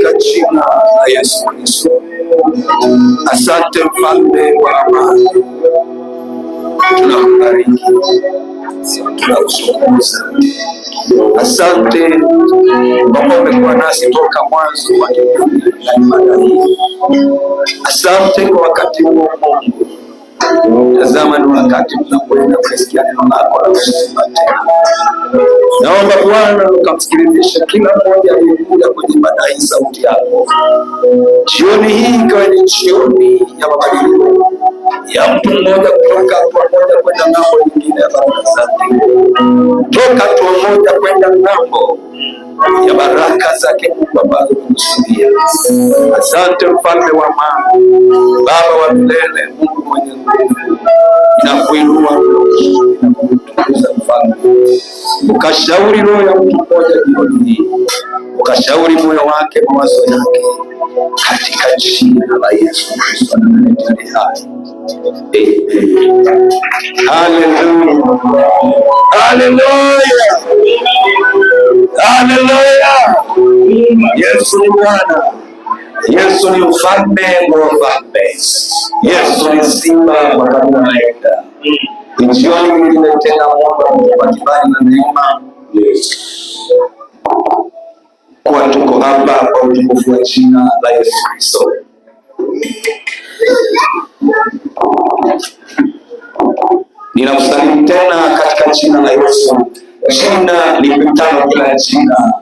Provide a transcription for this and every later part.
katika jina la Yesu Kristo. Asante mfalme wa amani, tunakubariki, tunakushukuru. Asante kwa kuwa umekuwa nasi toka mwanzo wa kipindi cha ibada hii. Asante kwa wakati huu Mungu. Tazama ni wakati tunapoenda kusikia neno lako la uzima tena. Naomba Bwana ukamsikilizishe kila mmoja aliyekuja kwenye ibada hii sauti yako. Jioni hii ikawa ni jioni ya mabadiliko ya mtu mmoja kutoka hatua moja kwenda ng'ambo nyingine ya baraka zake, toka hatua moja kwenda ng'ambo ya baraka zake Mungu ambazo umekusudia. Asante mfalme wa amani, Baba wa milele, Mungu mwenye nguvu, inakuinua na kukutukuza mfalme. Ukashauri roho ya mtu mmoja jioni hii, ukashauri moyo wake, mawazo yake, katika jina la Yesu Kristo anayetende hai. Haleluya, haleluya, haleluya. Yesu ni Bwana, Yesu ni mfalme wa wafalme, Yesu ni simba wa kabila la Yuda. Jioni nyingine tena Mungu kwa kibali na neema, kwa tuko hapa kwa utukufu wa jina la Yesu Kristo. Ninakusalimu tena katika jina la Yesu, jina lipitalo kila jina.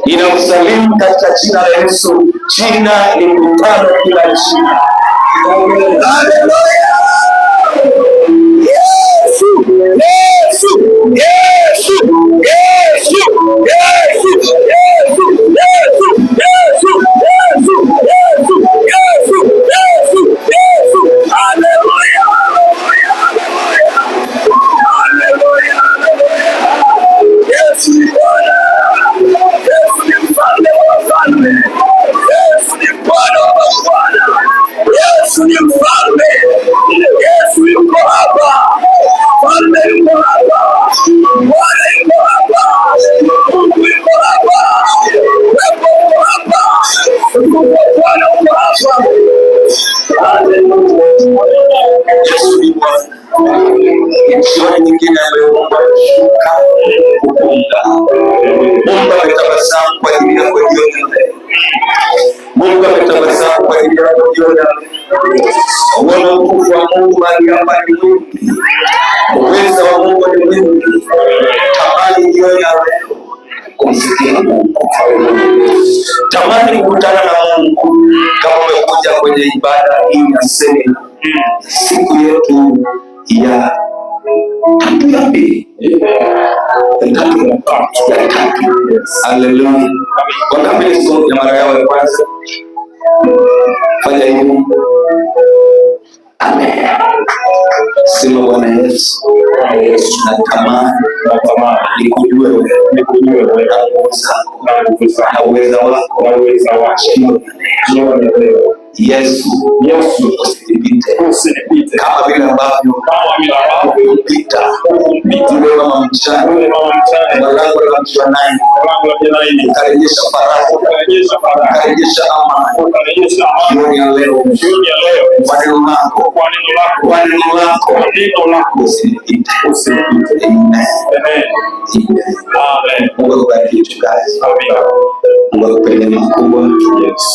Ninakusalimu katika jina la Yesu, jina lipitalo kila jina. Haleluya! Yesu, Yesu, Yesu, Yesu, Yesu, Yesu, Yesu, Yesu, Yesu, Yesu, Yesu, Yesu, Yesu. Haleluya, haleluya, haleluya, haleluya. Yesu ni Bwana, Yesu ni mfalme wa wafalme, Yesu ni Bwana wa mabwana, Yesu ni mfalme, Yesu yuko hapa, mfalme yuko hapa, Bwana yuko hapa, Mungu yuko hapa, Mungu yuko hapa, Mungu Bwana yuko hapa. Yesu ni Bwana. Jioni nyingine ameomba kushuka kupunga. Mungu ametabasamu kwa ajili yako jioni leo. Mungu ametabasamu kwa ajili yako jioni leo. Uona utukufu wa Mungu mahali hapa ni mwingi. Uweza wa Mungu ni mwingi. Tamani jioni ya leo kumsikia Mungu. Tamani kukutana na Mungu. Kama umekuja kwenye ibada hii ya semina, siku yetu ya tatu ya pili, ya tatu. Haleluya. Wangapi ni mara yao ya kwanza? Fanya hivi. Amen. Sema Bwana Yesu, natamani nikujue wewe, na uweza wako jioni leo. Yesu, usinipite kama vile ambavyo ulimpita yule mama mjane kwa lango la mji wa Naini, ukarejesha faraja, ukarejesha amani. Jioni ya leo, kwa neno lako usinipite. Amen. Mungu akubariki mchungaji. Mungu akupende makubwa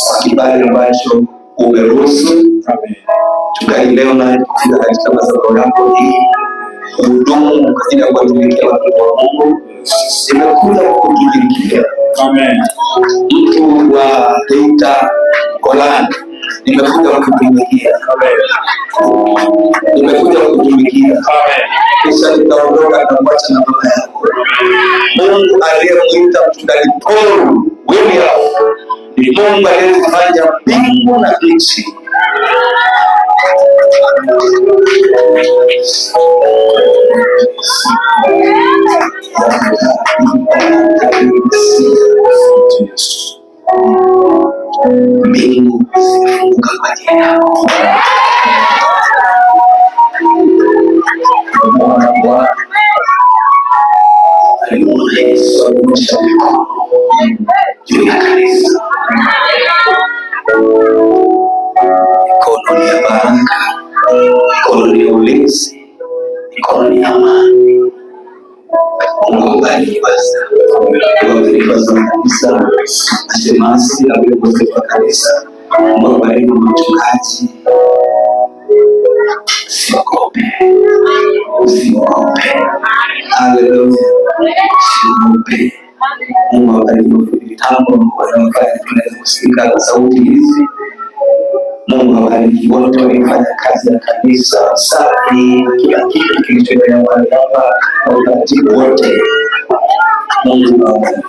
kwa kibali ambacho umeruhusu tukai leo na kufika katika madhabahu yako hii kuhudumu kwa ajili ya kuwatumikia watoto wa Mungu. Nimekuja kukutumikia. Amen. Mtu wa Geita Holland, nimekuja kukutumikia. Amen. Nimekuja kukutumikia. Amen. Kisha nitaondoka na kuacha na mama yako. Mungu aliyemwita mchungaji Paul William ni Mungu aliyefanya mbingu na nchi. Mbingu zimefunguka kwa ajili yako. Bwana alimuona Yesu juu ya kanisa. mikono ya ulinzi, mikono ya amani. Mungu abariki basa. Kanisa, mashemasi na viongozi wa kanisa. Mungu abariki mchungaji. Usiogope. Usiogope. Haleluya. Usiogope. Mungu abariki mitambo wanaofanya tunaweza kusikika na sauti hizi. Mungu awabariki wote waliofanya kazi ya kanisa, safi, kila kitu kilichoendelea mahali hapa, utaratibu wote. Mungu awabariki.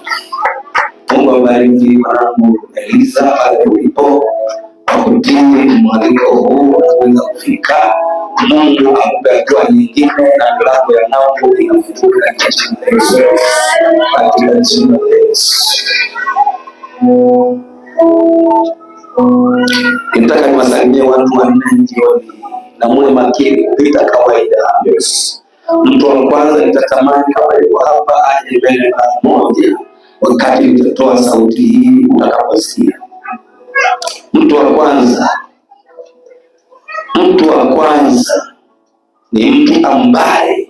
Mungu awabariki mwanangu Eliza pale ulipo kwa kutii mwaliko huu na kuweza kufika. Mungu akupe hatua nyingine na milango ya mambo inafunguka katika jina la Yesu. Katika jina la Yesu. Nataka niwasalimie watu wanne jioni na muwe makini kupita kawaida. Yes. Mtu wa kwanza nitatamani kama yuko hapa aje mbele mara moja wakati nitatoa sauti hii utakaposikia. Mtu wa kwanza ni mtu ambaye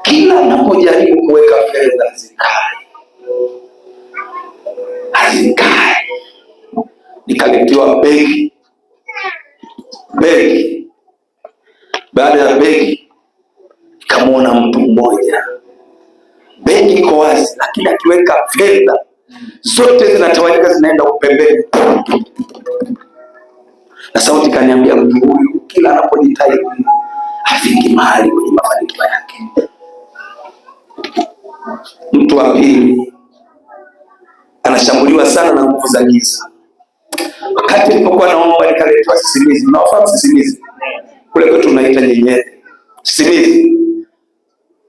kila anapojaribu kuweka fedha hazikae. Nikaletewa begi. Baada ya begi nikamwona mtu mmoja, begi iko wazi, lakini akiweka fedha zote zinatawanyika, zinaenda upembeni. Na sauti kaniambia, mtu huyu kila anapojitahidi hafiki mahali kwenye mafanikio yake. Mtu wa pili anashambuliwa sana na nguvu za giza. Wakati nilipokuwa naomba nikaletewa sisimizi. Unafahamu sisimizi? Kule kwetu tunaita nyenyere. Sisimizi.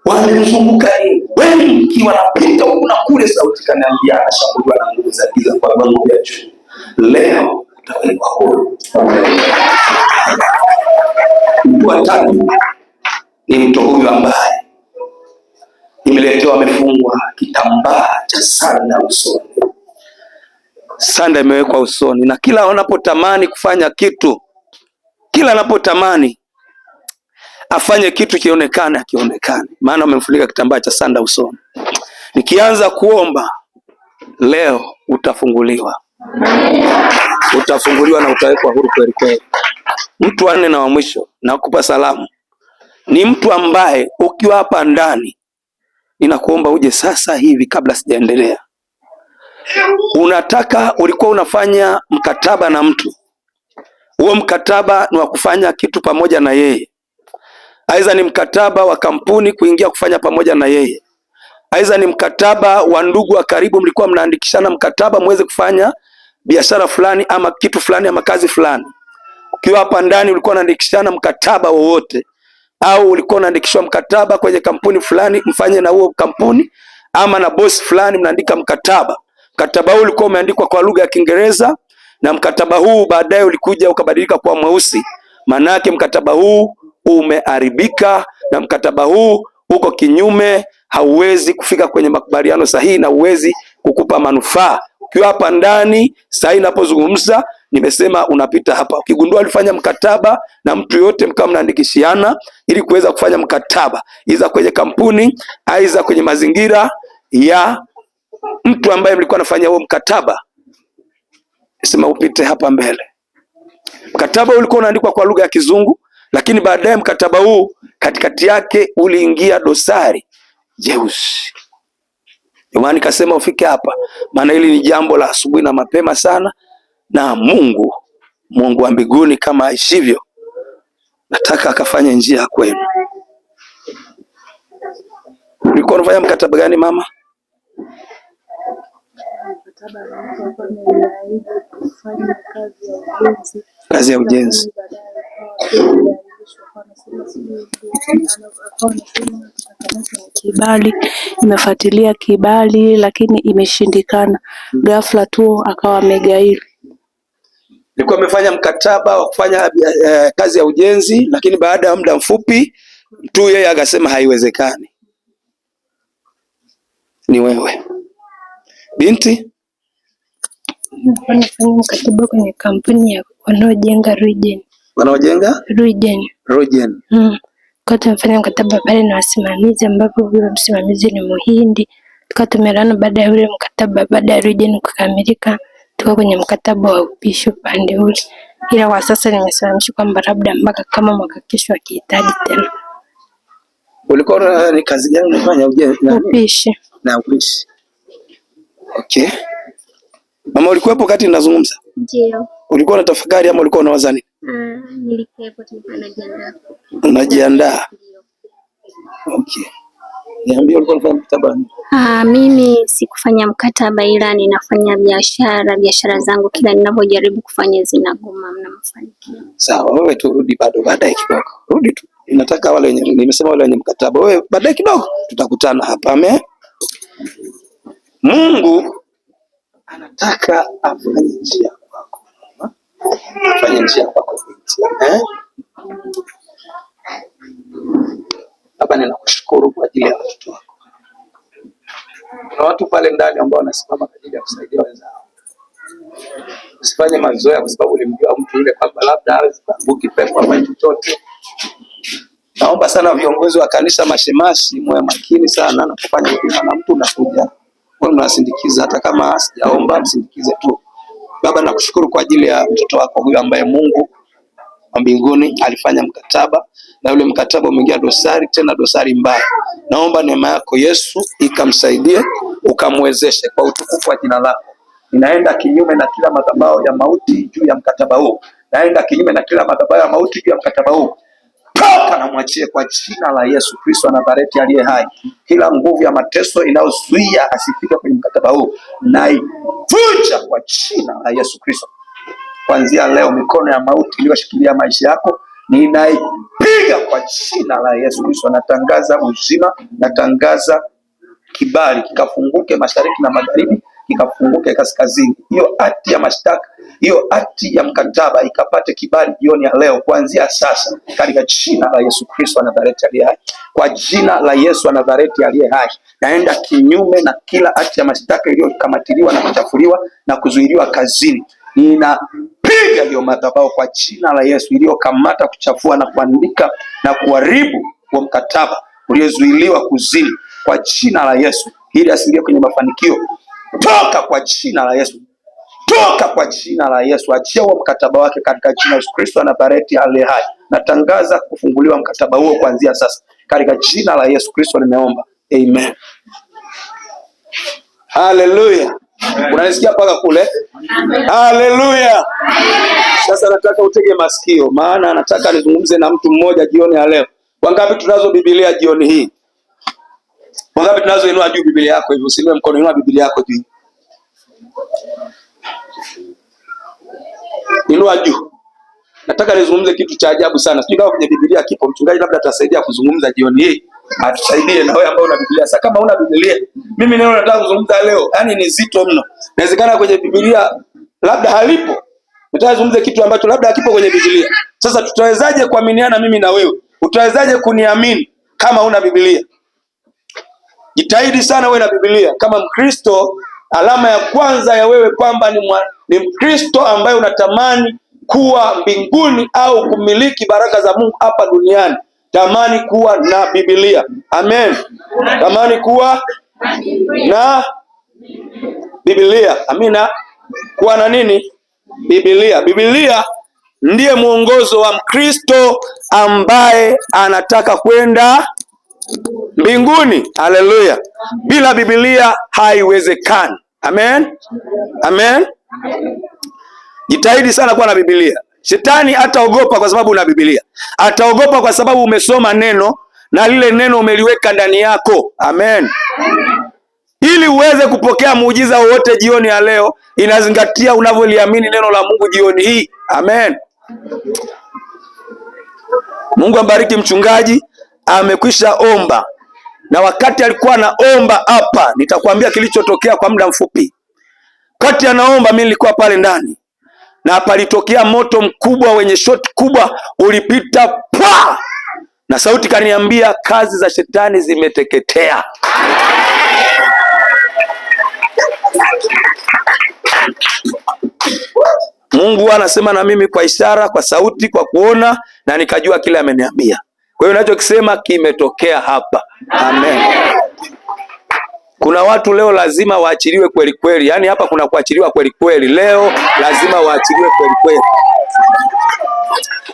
Wamemzunguka wengi, kiwa napita huku na kule, sauti kaniambia anashambuliwa na nguvu za giza kwa mambo ya juu. Leo utawekwa huru. Mtu wa tatu ni mtu huyu ambaye nimeletewa amefungwa kitambaa cha sanda usoni. Sanda imewekwa usoni, na kila anapotamani kufanya kitu, kila anapotamani afanye kitu kionekane, akionekane, maana amemfunika kitambaa cha sanda usoni. Nikianza kuomba leo utafunguliwa. Utafunguliwa na utawekwa huru kweli kweli. Mtu wa nne na wa mwisho nakupa salamu ni mtu ambaye ukiwa hapa ndani, ninakuomba uje sasa hivi kabla sijaendelea. Ulikuwa unafanya mkataba na mtu. Huo mkataba ni wa kufanya kitu pamoja na yeye. Aidha ni mkataba wa kampuni kuingia kufanya pamoja na yeye. Aidha ni mkataba wa ndugu wa karibu, mlikuwa mnaandikishana mkataba muweze kufanya biashara fulani ama kitu fulani ama kazi fulani. Ukiwa hapa ndani ulikuwa unaandikishana mkataba wowote, au ulikuwa unaandikishwa mkataba kwenye kampuni fulani mfanye na huo kampuni, ama na boss fulani mnaandika mkataba. Mkataba huu ulikuwa umeandikwa kwa lugha ya Kiingereza, na mkataba huu baadaye ulikuja ukabadilika kwa mweusi. Maana yake mkataba huu umeharibika, na mkataba huu uko kinyume, hauwezi kufika kwenye makubaliano sahihi na huwezi kukupa manufaa. Ukiwa hapa ndani sasa ninapozungumza, nimesema unapita hapa. Ukigundua ulifanya mkataba na mtu yote mkawa mnaandikishiana ili kuweza kufanya mkataba, iza kwenye kampuni, aiza kwenye mazingira ya mtu ambaye mlikuwa anafanya huo mkataba, sema upite hapa mbele. Mkataba ulikuwa unaandikwa kwa lugha ya Kizungu, lakini baadaye mkataba huu katikati yake uliingia dosari jeusi. Ndio nikasema ufike hapa, maana hili ni jambo la asubuhi na mapema sana, na Mungu wa mbinguni kama aishivyo, nataka akafanye njia kwenu. Ulikuwa unafanya mkataba gani mama? Kazi ya ujenzi. Kibali, imefuatilia kibali lakini imeshindikana. Ghafla tu akawa amegairi. Nilikuwa amefanya mkataba wa kufanya kazi ya ujenzi, lakini baada ya muda mfupi tu yeye akasema haiwezekani. Ni wewe binti? Nafanya mkataba kwenye kampuni ya wanaojenga Regen. Wanaojenga Rujen. Kwa tumefanya mkataba pale na wasimamizi, ambapo huyo msimamizi ni Muhindi. Tukawa tumeelewana baada ya ule mkataba, baada ya Rujen kukamilika, tuko kwenye mkataba wa upishi upande ule. Ila kwa sasa nimesimamishwa kwamba labda mpaka kama mwaka kesho akihitaji tena. Ulikuwa ni kazi gani unafanya? Upishi. Na upishi. Okay. Mama, ulikuwepo wakati ninazungumza? Ndio. Ulikuwa unatafakari ama ulikuwa unawaza nini? Nilikuwepo, tulikuwa tunajiandaa. Unajiandaa? Okay. Niambie, ulikuwa unafanya mkataba nini? Mimi sikufanya mkataba, ila ninafanya biashara zangu, kila ninapojaribu kufanya zinagoma, mna mafanikio. Sawa, wewe turudi bado baadaye kidogo. Rudi tu. Nataka wale wenye, nimesema wale wenye mkataba. Wewe baadaye kidogo tutakutana hapa. Amen. Mungu anataka afanye njia kwako. Afanye njia kwako. Baba, ninakushukuru kwa ajili ya watoto wako. Kuna watu pale ndani ambao wanasimama kwa ajili ya kusaidia wenzao. Usifanye mazoea kwa sababu ulimjua mtu yule kwamba labda hawezi kuanguki pepo ama chochote. Naomba sana viongozi wa kanisa, mashemasi, muwe makini sana unapofanya huduma na mtu unakuja. Wewe unasindikiza, hata kama sijaomba msindikize tu. Baba, nakushukuru kwa ajili ya mtoto wako huyu ambaye Mungu wa mbinguni alifanya mkataba, na ule mkataba umeingia dosari, tena dosari mbaya. Naomba neema yako Yesu ikamsaidie, ukamwezeshe kwa utukufu wa jina lako. Ninaenda kinyume na kila madhabahu ya mauti juu ya mkataba huu. Naenda kinyume na kila madhabahu ya mauti juu ya mkataba huu. Toka na mwachie kwa jina la Yesu Kristo wa Nazareti aliye hai. Kila nguvu ya mateso inayozuia asifike kwenye mkataba huu, naivunja kwa jina la Yesu Kristo. Kuanzia leo mikono ya mauti iliyoshikilia maisha yako ninaipiga kwa jina la Yesu Kristo. Natangaza uzima, natangaza kibali kikafunguke mashariki na magharibi, kikafunguke kaskazini. Hiyo hati ya mashtaka, hiyo hati ya mkataba ikapate kibali jioni ya leo kuanzia sasa, katika jina la Yesu Kristo wa Nazareti aliye hai. Kwa jina la Yesu wa Nazareti aliye hai, naenda kinyume na kila hati ya mashtaka iliyokamatiliwa na kuchafuliwa na kuzuiliwa kazini. Ninapiga hiyo madhabahu kwa jina la Yesu iliyokamata, kuchafua na kuandika na kuharibu kwa mkataba uliozuiliwa kuzini, kwa jina la Yesu, ili asiingie kwenye mafanikio. Toka kwa jina la Yesu. Toka kwa jina la Yesu. Achia huo mkataba wake katika jina la Yesu Kristo wa Nazareti aliye hai. Natangaza kufunguliwa mkataba huo kuanzia sasa, katika jina la Yesu Kristo nimeomba. Amen. Haleluya. Unanisikia paka kule? Haleluya. Sasa nataka utege masikio, maana nataka nizungumze na mtu mmoja jioni ya leo. Wangapi tunazo Biblia jioni hii? Wangapi tunazo? Inua juu Biblia yako hivi, usiinue mkono, inua Biblia yako juu. Inua juu. Nataka nizungumze kitu cha ajabu sana. Sijui kama kwenye Biblia kipo, mchungaji labda atasaidia kuzungumza jioni hii. Atusaidie na wewe ambao una Biblia. Sasa kama una Biblia, mimi neno nataka kuzungumza leo, yani ni zito mno. Inawezekana kwenye Biblia labda halipo. Nataka kuzungumza kitu ambacho labda hakipo kwenye Biblia. Sasa tutawezaje kuaminiana mimi na wewe? Utawezaje kuniamini kama una Biblia? Jitahidi sana uwe na Biblia kama Mkristo. Alama ya kwanza ya wewe kwamba ni Mkristo ambaye unatamani kuwa mbinguni au kumiliki baraka za Mungu hapa duniani, tamani kuwa na Biblia. Amen. Tamani kuwa na Biblia. Amina. Kuwa na nini? Biblia. Biblia ndiye mwongozo wa Mkristo ambaye anataka kwenda mbinguni. Haleluya. Bila Biblia haiwezekani. Amen. Amen. Jitahidi sana kuwa na Biblia. Shetani ataogopa kwa sababu una Biblia. Ataogopa kwa sababu umesoma neno na lile neno umeliweka ndani yako. Amen. Ili uweze kupokea muujiza wowote jioni ya leo, inazingatia unavyoliamini neno la Mungu jioni hii. Amen. Mungu ambariki mchungaji, amekwisha omba. Na wakati alikuwa anaomba hapa, nitakwambia kilichotokea kwa muda mfupi. Wakati anaomba mimi nilikuwa pale ndani, na palitokea moto mkubwa wenye shoti kubwa ulipita pa, na sauti kaniambia kazi za shetani zimeteketea. Mungu anasema na mimi kwa ishara, kwa sauti, kwa kuona, na nikajua kile ameniambia. Kwa hiyo ninachokisema kimetokea hapa. Amen. Kuna watu leo lazima waachiliwe kweli kweli. Yaani hapa kuna kuachiliwa kweli kweli. Leo lazima waachiliwe kweli kweli.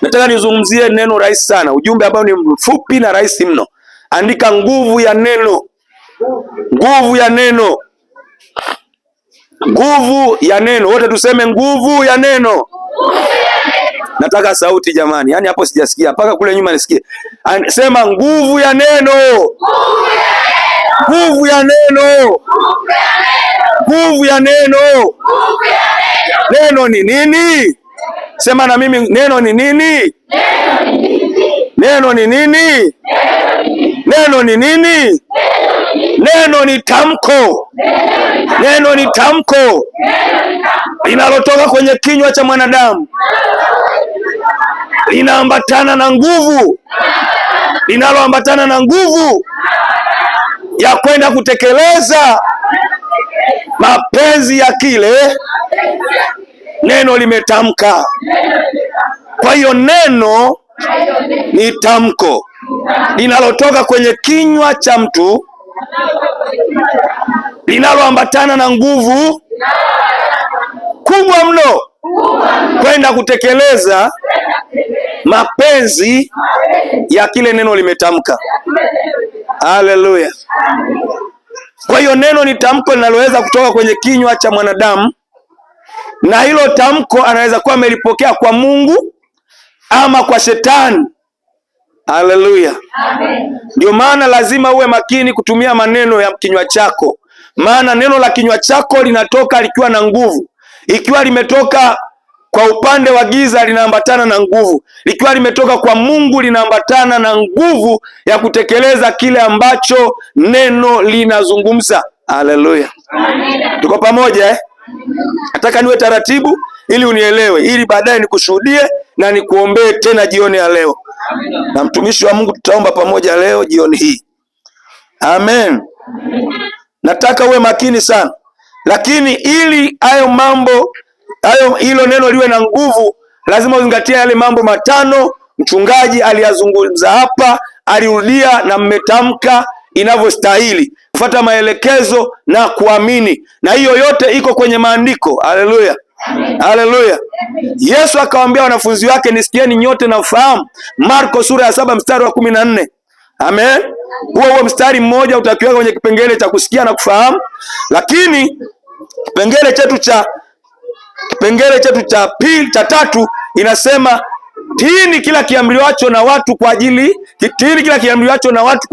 Nataka nizungumzie neno rahisi sana. Ujumbe ambao ni mfupi na rahisi mno. Andika nguvu ya neno. Nguvu ya neno. Nguvu ya neno. Wote tuseme nguvu ya neno. Nataka sauti jamani. Yaani hapo sijasikia. Mpaka kule nyuma nisikie. Sema nguvu ya neno. Nguvu ya neno. Nguvu ya neno. Neno ni nini? Sema na mimi, neno ni nini? Neno ni nini? Neno ni nini? Neno ni tamko. Neno ni tamko linalotoka kwenye kinywa cha mwanadamu, linaambatana na nguvu, linaloambatana na nguvu ya kwenda kutekeleza mapenzi ya kile neno limetamka. Kwa hiyo neno ni tamko linalotoka kwenye kinywa cha mtu, linaloambatana na nguvu kubwa mno kwenda kutekeleza mapenzi ya kile neno limetamka. Haleluya. Kwa hiyo neno ni tamko linaloweza kutoka kwenye kinywa cha mwanadamu, na hilo tamko anaweza kuwa amelipokea kwa Mungu ama kwa shetani. Haleluya. Amen. Ndio maana lazima uwe makini kutumia maneno ya kinywa chako, maana neno la kinywa chako linatoka likiwa na nguvu. Ikiwa limetoka kwa upande wa giza linaambatana na nguvu, likiwa limetoka kwa Mungu linaambatana na nguvu ya kutekeleza kile ambacho neno linazungumza. Haleluya. Tuko pamoja eh? Nataka niwe taratibu ili unielewe, ili baadaye nikushuhudie na nikuombee tena jioni ya leo. Na mtumishi wa Mungu tutaomba pamoja leo jioni hii. Amen. Nataka uwe makini sana. Lakini ili hilo neno liwe na nguvu, lazima uzingatie yale mambo matano mchungaji aliyazungumza hapa, alirudia na mmetamka inavyostahili, kufuata maelekezo na kuamini. Na hiyo yote iko kwenye maandiko. Haleluya. Haleluya. Yesu akawaambia wanafunzi wake, nisikieni nyote na ufahamu. Marko sura ya 7 mstari wa 14. Amen. Huo mstari mmoja utakiwa kwenye kipengele cha kusikia na kufahamu, lakini kipengele chetu cha tatu inasema tiini kila kiamriwacho na watu kwa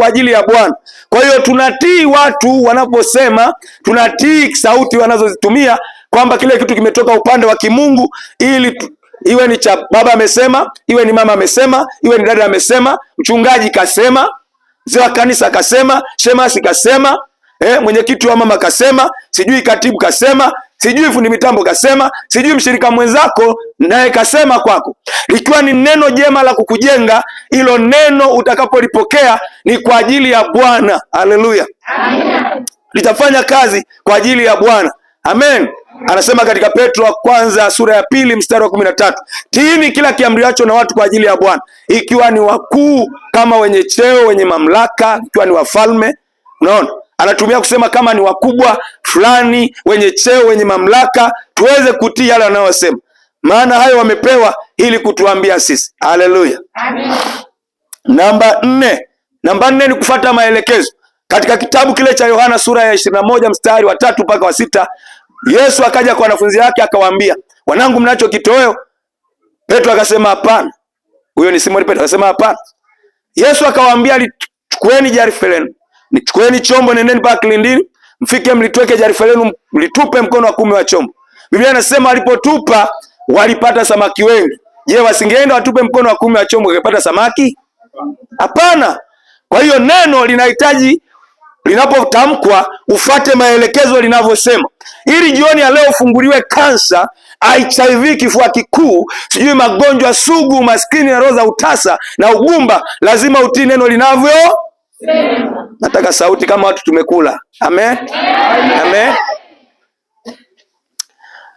ajili ya Bwana. Kwa hiyo tunatii watu wanaposema, tunatii sauti wanazozitumia, kwamba kile kitu kimetoka upande wa kimungu, ili iwe ni cha baba amesema, iwe ni mama amesema, iwe ni dada amesema, mchungaji kasema, mzee wa kanisa kasema, shemasi kasema, mwenyekiti wa mama kasema, sijui katibu kasema, sijui fundi mitambo kasema, sijui mshirika mwenzako naye kasema kwako. Likiwa ni neno jema la kukujenga, hilo neno utakapolipokea ni kwa ajili ya Bwana. Haleluya. Litafanya kazi kwa ajili ya Bwana. Amen. Anasema katika Petro wa kwanza sura ya 2 mstari wa 13, tiini kila kiamriwacho na watu kwa ajili ya Bwana, ikiwa ni wakuu kama wenye cheo, wenye mamlaka, ikiwa ni wafalme. Unaona? Anatumia kusema kama ni wakubwa fulani, wenye cheo, wenye mamlaka, tuweze kutii yale anayosema. Maana hayo wamepewa ili kutuambia sisi. Haleluya. Amen. Namba 4 ni kufuata maelekezo. Katika kitabu kile cha Yohana sura ya 21 mstari wa 3 mpaka wa 6, Yesu akaja kwa wanafunzi wake akawaambia, wanangu mnacho kitoweo? Petro akasema hapana. Huyo ni Simoni Petro akasema hapana. Yesu akawaambia, chukueni jarife lenu, nichukueni chombo, nendeni mpaka kilindini, mfike mlitweke jarife lenu, mlitupe mkono wa kuume wa chombo. Biblia inasema walipotupa walipata samaki wengi. Je, wasingeenda watupe mkono wa kuume wa chombo wangepata samaki? Hapana. Kwa hiyo neno linahitaji, linapotamkwa ufate maelekezo linavyosema. Ili jioni ya leo ufunguliwe kansa, HIV, kifua kikuu, sijui magonjwa sugu, maskini na roho za utasa na ugumba, lazima utii neno linavyo. Nataka sauti kama watu tumekula. Amen. Amen.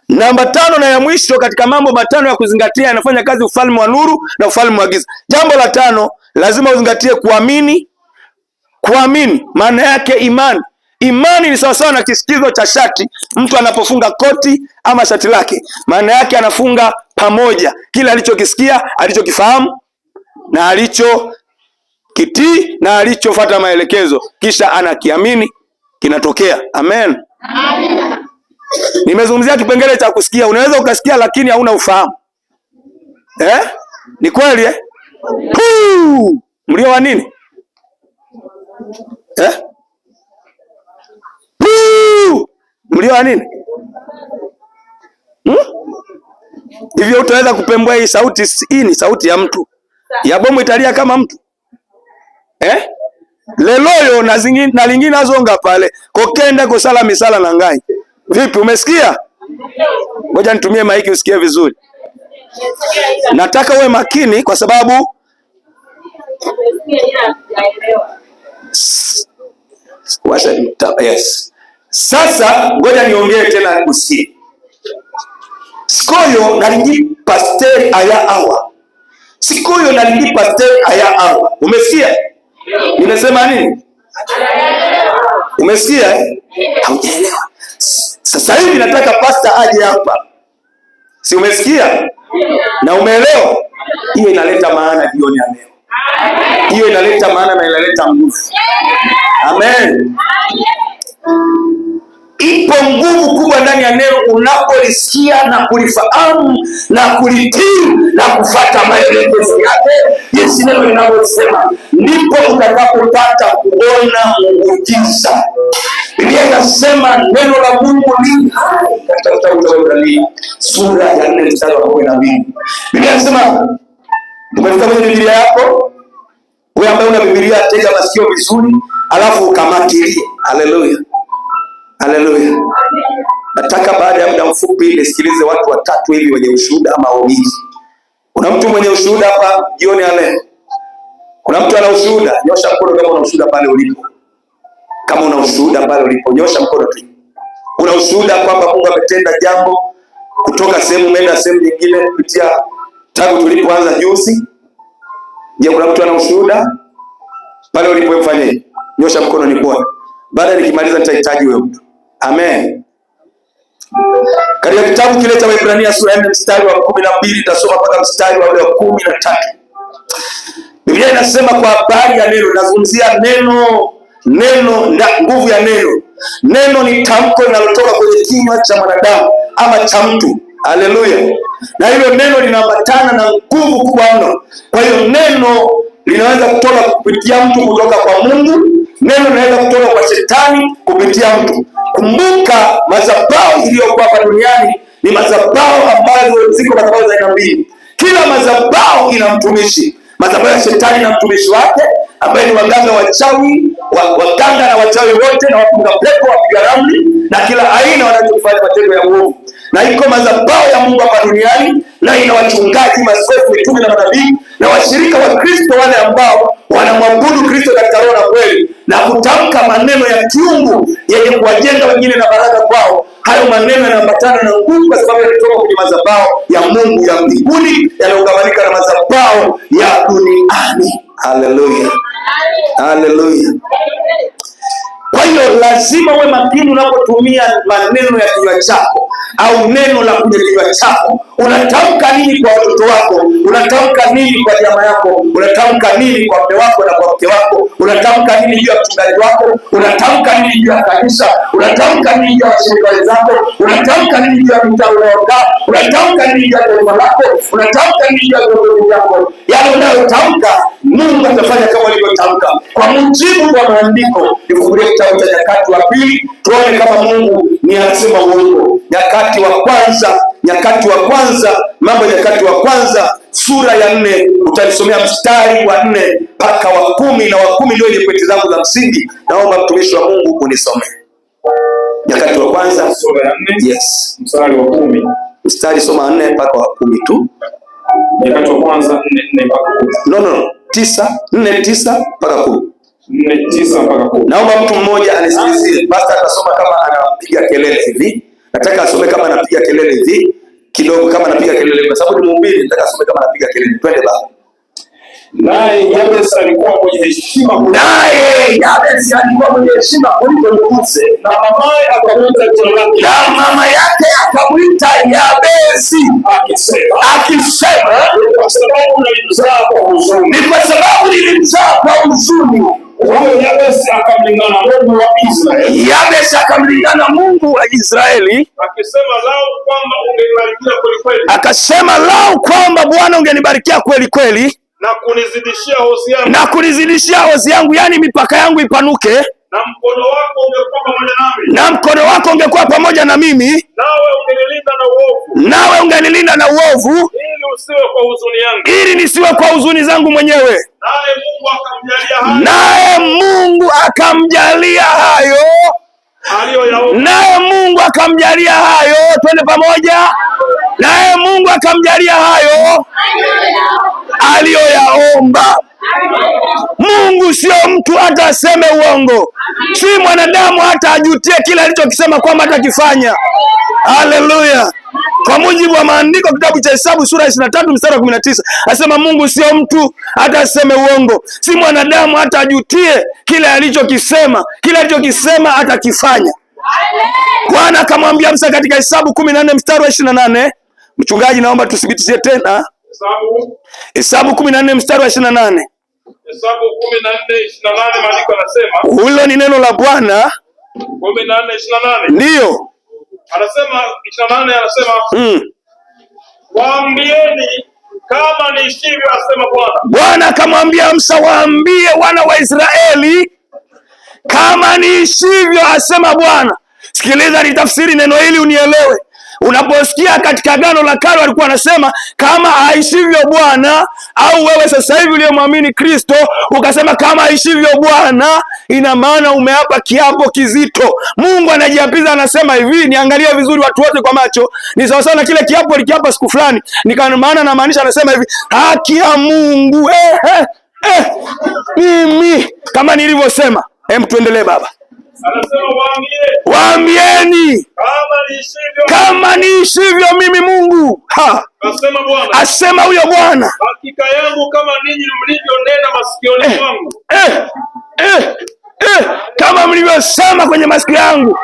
Namba 5 na ya mwisho katika mambo matano ya kuzingatia yanafanya kazi ufalme wa nuru na ufalme wa giza. Jambo la 5, lazima uzingatie kuamini. Kuamini maana yake imani. Imani ni sawasawa na kisikizo cha shati. Mtu anapofunga koti ama shati lake, maana yake anafunga pamoja kile alichokisikia, alichokifahamu na alichokitii na alichofuata maelekezo, kisha anakiamini, kinatokea. Amen. Nimezungumzia kipengele cha kusikia. Unaweza ukasikia lakini hauna ufahamu. Ni kweli mlio wa nini? Mlio wa nini? Hivyo utaweza kupembua hii sauti? Hii ni sauti ya mtu. Ya bomu italia kama mtu. Leloyo na lingine azonga pale. Kokenda kusala misala na ngai. Vipi, umesikia? Ngoja nitumie maiki usikie vizuri. Nataka uwe makini kwa sababu yes. Sasa ngoja niongee tena usikie. Sikoyo nalingi pasteri aya awa. Sikoyo nalingi pasteri aya awa. Umesikia? Nimesema nini? Umesikia? Haujaelewa. Sasa hivi nataka pasta aje hapa. Si umesikia? Na umeelewa? Hiyo inaleta maana jioni ya leo. Hiyo inaleta maana na inaleta nguvu. Amen. Ipo nguvu kubwa ndani ya neno unapolisikia na kulifahamu na kulitii na kufuata maelekezo yake. Jinsi neno linavyosema, ndipo utakapopata kuona muujiza. Biblia inasema neno la Mungu li hai katika kitabu cha Waebrania sura ya 4 mstari wa 12. Biblia inasema, umefika kwenye Biblia yako? Wewe ambaye una Biblia, tega masikio vizuri, alafu ukamatilie. Haleluya. Haleluya. Nataka baada ya muda mfupi nisikilize watu watatu hivi wenye ushuhuda ama wawili. Kuna mtu mwenye ushuhuda hapa jioni ya leo? Kuna mtu ana ushuhuda? Nyosha mkono kama una ushuhuda pale ulipo. Kama una ushuhuda pale ulipo, nyosha mkono tu. Una ushuhuda kwamba Mungu ametenda jambo kutoka sehemu umeenda sehemu nyingine kupitia tangu tulipoanza juzi? Je, kuna mtu ana ushuhuda? Pale ulipo mfanye. Nyosha mkono nikuone. Baada nikimaliza nitahitaji wewe mtu. Amen. Katika kitabu kile cha Waebrania sura ya 4 mstari wa 12 nitasoma mpaka mstari wa 13. Biblia inasema kwa habari ya neno, nazungumzia neno na nguvu ya neno. Neno ni tamko linalotoka kwenye kinywa cha mwanadamu ama cha mtu. Haleluya. Na hilo neno linaambatana na nguvu kubwa mno. Kwa hiyo neno linaweza kutoka kupitia mtu kutoka kwa Mungu. Neno linaweza kutoka kwa shetani kupitia mtu. Kumbuka madhabahu iliyokuwa hapa duniani ni madhabahu ambazo ziko madhabahu za aina mbili. Kila madhabahu ina mtumishi. Madhabahu ya shetani na mtumishi wake ambaye ni waganga wachawi, waganga na wachawi wote na wapunga pepo, wapiga ramli na kila aina wanachofanya matendo ya uovu. Na iko madhabahu ya Mungu hapa duniani na ina wachungaji, maaskofu, mitume na manabii na washirika wa Kristo, wale ambao wanamwabudu Kristo katika roho na kweli na kutamka maneno ya kiungu yenye kuwajenga wengine na baraka kwao. Hayo maneno yanaambatana na nguvu kwa sababu yanatoka kwenye madhabahu ya Mungu ya mbinguni yanayounganika na madhabahu ya duniani. Haleluya. Haleluya. Kwa hiyo lazima uwe makini unapotumia maneno ya kinywa chako au neno la kwenye kinywa chako. Unatamka nini kwa watoto wako? Unatamka nini kwa jamaa yako? Unatamka nini kwa mume wako na kwa mke wako? Unatamka nini juu ya mchungaji wako? Unatamka nini juu ya kanisa? Unatamka nini juu ya washirika wenzako? Unatamka nini juu ya mtaa unaokaa? Unatamka nini juu ya taifa lako? Unatamka nini juu ya viongozi wako? Yale unayotamka Mungu atafanya kama alivyotamka. Kwa mujibu wa maandiko, nifungulie kitabu cha Nyakati wa pili tuone kama Mungu ni anasema uongo. Nyakati wa kwanza, mambo ya Nyakati wa kwanza sura ya 4, utalisomea mstari wa 4 mpaka wa 10, na wa 10 ndio ile pointi zangu za msingi. Naomba mtumishi wa Mungu unisome. Nyakati wa kwanza sura ya 4, yes, mstari wa 10. Mstari soma 4 mpaka wa 10 tu. Nyakati wa kwanza 4 mpaka 10. No. 9 mpaka 10. 9 mpaka 10. Naomba mtu mmoja anisikilizie. Pastor atasoma kama anapiga kelele hivi. Nataka asome kama anapiga kelele hivi kidogo, kama anapiga kelele, kwa sababu ni mhubiri. Nataka asome kama anapiga kelele. Twende baba. Naye Yabesi alikuwa mwenye heshima kuliko Mose, na mamaye akamwita jina lake, na mama yake akamwita Yabesi, akisema kwa sababu nilimzaa kwa huzuni. ni kwa sababu nilimzaa kwa huzuni. Huyo Yabesi akamlingana Mungu wa Israeli, Yabesi akamlingana Mungu wa Israeli, akisema lau kwamba ungenibarikia kweli kweli, akasema lau kwamba Bwana ungenibarikia kweli kweli na kunizidishia hozi yangu, yani mipaka yangu ipanuke, na mkono wako ungekuwa pamoja nami, na mkono wako ungekuwa pamoja na mimi, nawe ungenilinda na uovu, ili usiwe kwa huzuni yangu, ili nisiwe kwa huzuni zangu mwenyewe. Naye Mungu akamjalia hayo naye Mungu akamjalia hayo. Twende pamoja. Naye Mungu akamjalia hayo aliyoyaomba. Mungu sio mtu hata aseme uongo, si mwanadamu hata ajutie kile alichokisema kwamba atakifanya. Haleluya! Kwa mujibu wa maandiko, kitabu cha Hesabu sura 23 mstari wa 19, asema Mungu sio mtu hata aseme uongo, si mwanadamu hata ajutie kile alichokisema. Kile alichokisema atakifanya. Bwana akamwambia Musa katika Hesabu 14 mstari wa 28. Mchungaji, naomba tuthibitishe tena. Hesabu 14 mstari wa 28. Hesabu 14:28, maandiko yanasema, hulo ni neno la Bwana. 14:28. Ndio. Anasema 28, anasema waambieni kama niishivyo asema Bwana. Bwana akamwambia Musa, waambie wana wa Israeli kama niishivyo asema Bwana. Sikiliza, nitafsiri neno hili unielewe. Unaposikia katika Agano la Kale walikuwa wanasema kama aishivyo Bwana, au wewe sasa hivi uliyemwamini Kristo ukasema kama aishivyo Bwana, ina maana umeapa kiapo kizito. Mungu anajiapiza, anasema hivi, niangalie vizuri watu wote kwa macho, ni sawa sana kile kiapo alikiapa siku fulani. Maana anamaanisha, anasema hivi, haki ya Mungu mimi kama nilivyosema. Tuendelee baba. Anasema waambieni kama niishivyo mimi Mungu, asema Bwana, asema huyo Bwana, hakika yangu kama ninyi mlivyonena masikioni mwangu, kama mlivyosema kwenye masikio yangu,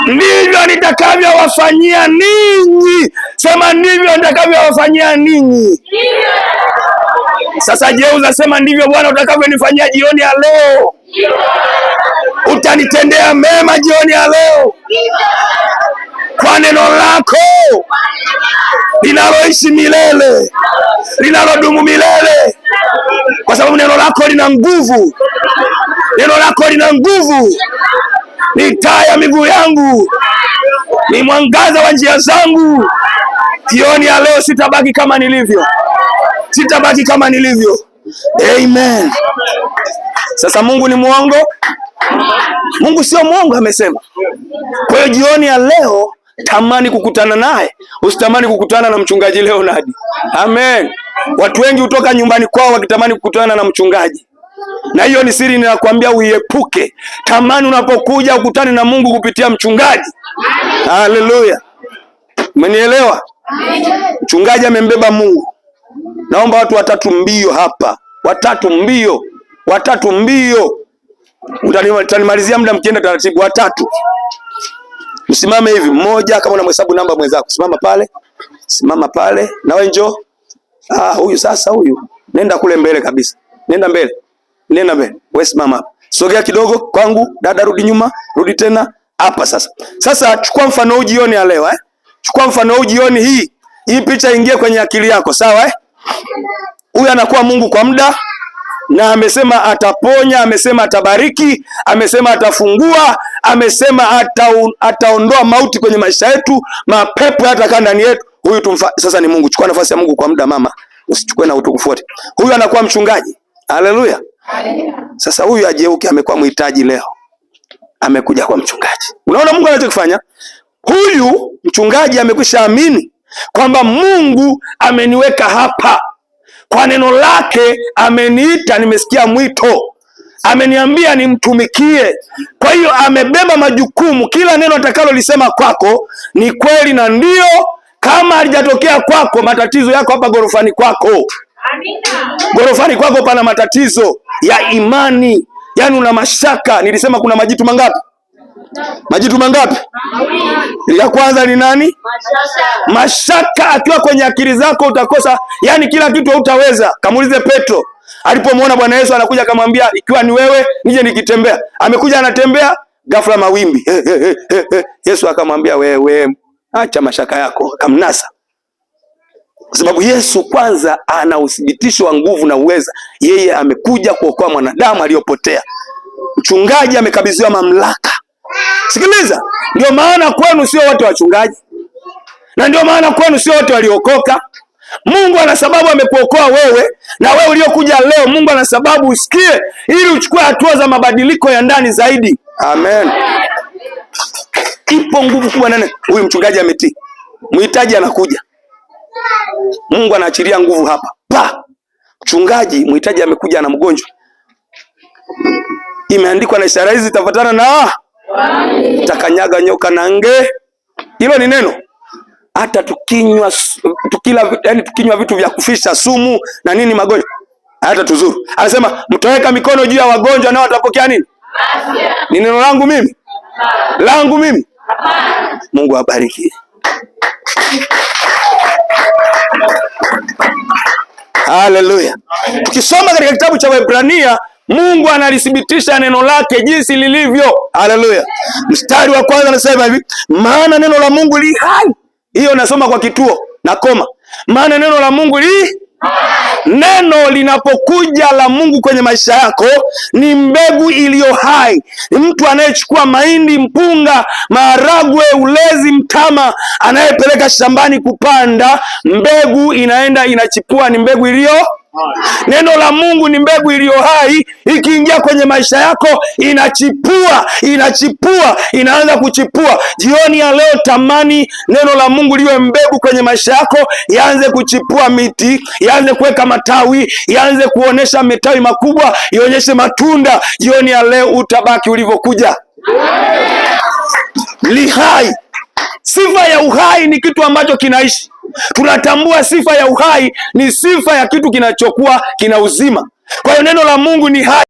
ndivyo nitakavyowafanyia ninyi. Sema ndivyo nitakavyowafanyia ninyi. Sasa jeuza, sema ndivyo Bwana utakavyonifanyia jioni ya leo. Utanitendea mema jioni ya leo kwa neno lako linaloishi milele, linalodumu milele, kwa sababu neno lako lina nguvu. Neno lako lina nguvu, ni taa ya miguu yangu, ni mwangaza wa njia zangu. Jioni ya leo sitabaki kama nilivyo, sitabaki kama nilivyo. Amen. Sasa Mungu ni mwongo? Mungu sio mwongo, amesema. Kwa hiyo jioni ya leo tamani kukutana naye, usitamani kukutana na mchungaji Leonard. Amen. Watu wengi hutoka nyumbani kwao wakitamani kukutana na mchungaji, na hiyo ni siri ninakwambia uiepuke. Tamani unapokuja ukutane na Mungu kupitia mchungaji. Haleluya. Umenielewa? Mchungaji amembeba Mungu. Naomba watu watatu mbio hapa. Watatu mbio. Utanimalizia muda mkienda taratibu. Watatu. Msimame hivi. Mmoja kama unamhesabu namba mwenzako. Simama pale. Na wewe njoo. Huyu sasa huyu. Nenda kule mbele kabisa. Nenda mbele. Wewe simama hapa. Sogea kidogo kwangu. Dada rudi nyuma. Rudi tena. Hapa sasa. Sasa chukua mfano huu jioni ya leo, Chukua mfano huu jioni hii. Hii picha ingie kwenye akili yako, sawa Huyu anakuwa Mungu kwa muda, na amesema ataponya, amesema atabariki, amesema atafungua, amesema ataondoa mauti kwenye maisha yetu, mapepo yatakaa ndani yetu. Huyu sasa ni Mungu. Chukua nafasi ya Mungu kwa muda mama, usichukue na utukufu wote. Huyu anakuwa mchungaji. Haleluya. Sasa huyu ajeuke, amekuwa mhitaji leo, amekuja kwa mchungaji. Unaona Mungu anachokifanya? Huyu mchungaji amekwisha amini kwamba Mungu ameniweka hapa, kwa neno lake ameniita, nimesikia mwito. ameniambia nimtumikie. Kwa hiyo amebeba majukumu. Kila neno atakalolisema kwako ni kweli na ndio. Kama halijatokea kwako, matatizo yako hapa gorofani kwako. Amina. Gorofani kwako pana matatizo ya imani, yaani una mashaka. Nilisema kuna majitu mangapi? Majitu mangapi? Ya kwanza ni nani? Mashaka. Akiwa kwenye akili zako utakosa, yaani kila kitu hautaweza. Kamuulize Petro alipomwona Bwana Yesu anakuja, akamwambia ikiwa ni wewe nije nikitembea. Amekuja anatembea, ghafla mawimbi. Yesu akamwambia wewe, acha mashaka yako, akamnasa. Kwa sababu Yesu kwanza ana uthibitisho wa nguvu na uweza. Yeye amekuja kuokoa mwanadamu aliyopotea. Mchungaji amekabidhiwa mamlaka. Sikiliza, ndio maana kwenu sio wote wachungaji, na ndio maana kwenu sio wote waliokoka. Mungu ana sababu amekuokoa wewe, na wewe uliokuja leo Mungu ana sababu usikie, ili uchukue hatua za mabadiliko ya ndani zaidi. Amen. Ipo nguvu kubwa nene. Huyu mchungaji ametii, mhitaji anakuja, Mungu anaachilia nguvu hapa. Mchungaji, mhitaji amekuja na mgonjwa, imeandikwa na ishara hizi zitafuatana na takanyaga nyoka na nge. Hilo ni neno. Hata tukinywa vitu vya kufisha, sumu na nini, magonjwa hata tuzuru. Anasema mtaweka mikono juu ya wagonjwa nao watapokea nini? Ni neno langu mimi? Langu mimi? Mungu awabariki. Haleluya. Tukisoma katika kitabu cha Waebrania, Mungu analithibitisha neno lake jinsi lilivyo. Haleluya. Mstari wa kwanza anasema hivi, maana neno la Mungu li hai. Hiyo nasoma kwa kituo na koma. Maana neno la Mungu li neno linapokuja la Mungu kwenye maisha yako ni mbegu iliyo hai. Ni mtu anayechukua mahindi, mpunga, maharagwe, ulezi, mtama, anayepeleka shambani kupanda, mbegu inaenda inachipua, ni mbegu iliyo. Neno la Mungu ni mbegu iliyo hai, ikiingia kwenye maisha yako inachipua, inaanza kuchipua. Jioni ya leo tamani neno la Mungu liwe mbegu kwenye maisha yako, ianze kuchipua miti, ianze kuweka matawi, ianze kuonesha matawi makubwa, ionyeshe matunda. Jioni ya leo utabaki ulivyokuja. Li hai. Sifa ya uhai ni kitu ambacho kinaishi. Tunatambua sifa ya uhai ni sifa ya kitu kinachokuwa kina uzima. Kwa hiyo neno la Mungu ni hai.